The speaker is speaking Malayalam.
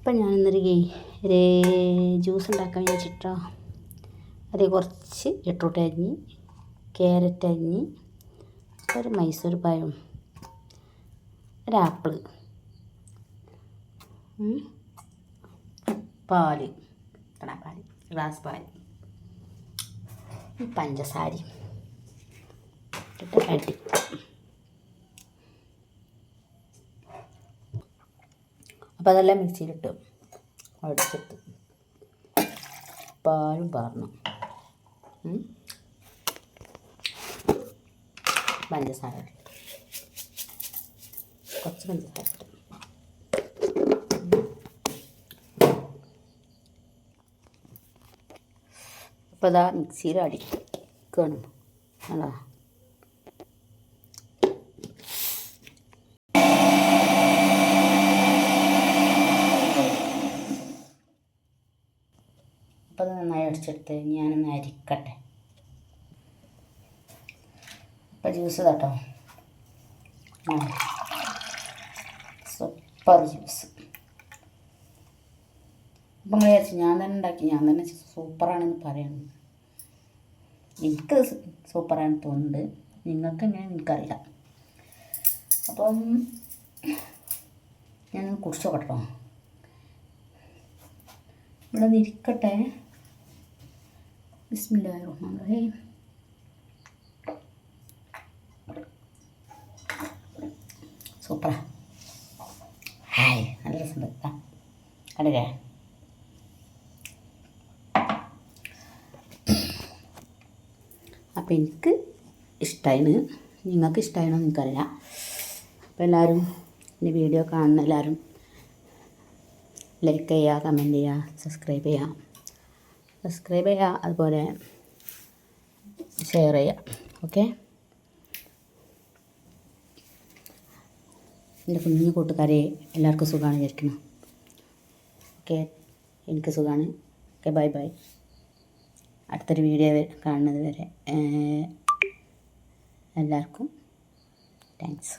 അപ്പം ഞാനിന്നൊരു ജ്യൂസ് ഉണ്ടാക്കാൻ വിചാരിച്ചിട്ടോ. അതിൽ കുറച്ച് ബീട്രൂട്ട് അരിഞ്ഞ്, ക്യാരറ്റ് അരിഞ്ഞ്, ഒരു മൈസൂർ പഴം, ഒരാപ്പിൾ, പാല്, ഗ്ലാസ് പാൽ, പഞ്ചസാര ഇട്ടിട്ട് അടി. അപ്പോൾ അതെല്ലാം മിക്സിയിലിട്ട് അടിച്ചിട്ട് പാലും പാർന്നു, പഞ്ചസാര കുറച്ച് പഞ്ചസാര ഇട്ടു. അപ്പോൾ അതാ മിക്സിയിൽ അടിക്കണം. അല്ല അപ്പോൾ അത് നന്നായി അടിച്ചെടുത്ത് ഞാനൊന്ന് അരിക്കട്ടെ. അപ്പോൾ ജ്യൂസ് കേട്ടോ, സൂപ്പർ ജ്യൂസ്. അപ്പം നിങ്ങൾ വിചാരിച്ചു ഞാൻ തന്നെ ഉണ്ടാക്കി, ഞാൻ തന്നെ സൂപ്പറാണെന്ന് പറയണം. എനിക്ക് സൂപ്പറാണെന്ന് തോന്നുന്നുണ്ട്, നിങ്ങൾക്ക് എങ്ങനെയാണെന്ന് എനിക്കറിയില്ല. അപ്പം ഞാൻ കുടിച്ചു നോക്കട്ടോ. ഇവിടെ നിന്ന് ഇരിക്കട്ടെ. ബിസ്മില്ലാഹിർ റഹ്മാനിർ റഹീം. സൂപ്പറാ, ഹായ്, നല്ല രസമുണ്ട്. കണ്ടില്ലേ? അപ്പോൾ എനിക്ക് ഇഷ്ടമായിന്, നിങ്ങൾക്ക് ഇഷ്ടമായിനോ എനിക്കറിയില്ല. അപ്പോൾ എല്ലാവരും എൻ്റെ വീഡിയോ കാണുന്ന എല്ലാവരും ലൈക്ക് ചെയ്യുക, കമൻറ്റ് ചെയ്യുക, സബ്സ്ക്രൈബ് ചെയ്യുക, അതുപോലെ ഷെയർ ചെയ്യുക. ഓക്കെ, എൻ്റെ കുഞ്ഞു കൂട്ടുകാരെ എല്ലാവർക്കും സുഖമാണ് വിചാരിക്കുന്നു. ഓക്കെ, എനിക്ക് സുഖമാണ്. Okay, bye bye. അടുത്തൊരു വീഡിയോ കാണുന്നത് വരെ എല്ലാവർക്കും താങ്ക്സ്.